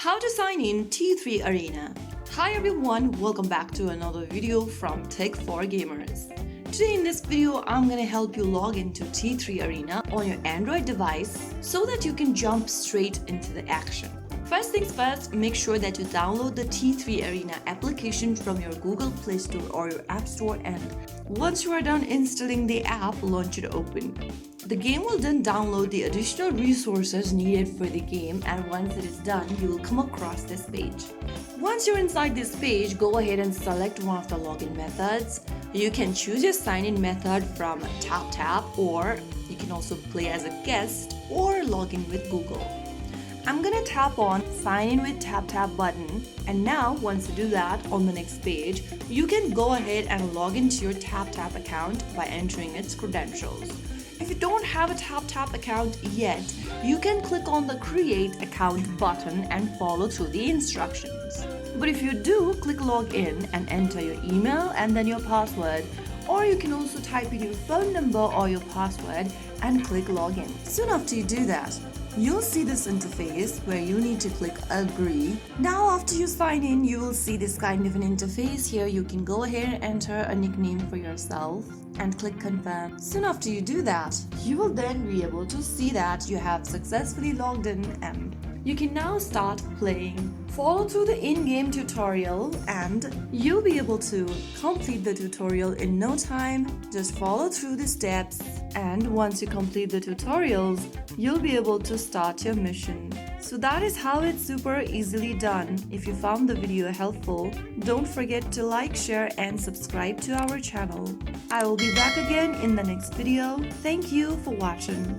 How to sign in T3 Arena. Hi everyone, welcome back to another video from Tech for Gamers. Today in this video, I'm gonna help you log into T3 Arena on your Android device so that you can jump straight into the action. First things first, make sure that you download the T3 Arena application from your Google Play Store or your App Store, and once you are done installing the app, launch it open. The game will then download the additional resources needed for the game, and once it is done, you will come across this page. Once you're inside this page, go ahead and select one of the login methods. You can choose your sign-in method from TapTap, or you can also play as a guest or log in with Google. I'm gonna tap on sign in with TapTap button, and now once you do that, on the next page, you can go ahead and log into your TapTap account by entering its credentials. If you don't have a TapTap account yet, you can click on the create account button and follow through the instructions. But if you do, click login and enter your email and then your password, or you can also type in your phone number or your password and click login. Soon after you do that, you'll see this interface where you need to click agree. Now after you sign in, you will see this kind of an interface. Here you can go ahead and enter a nickname for yourself and click confirm. Soon after you do that, you will then be able to see that you have successfully logged in, and you can now start playing. Follow through the in-game tutorial and you'll be able to complete the tutorial in no time. Just follow through the steps, and once you complete the tutorials, you'll be able to start your mission. So that is how it's super easily done. If you found the video helpful, don't forget to like, share and subscribe to our channel. I will be back again in the next video. Thank you for watching.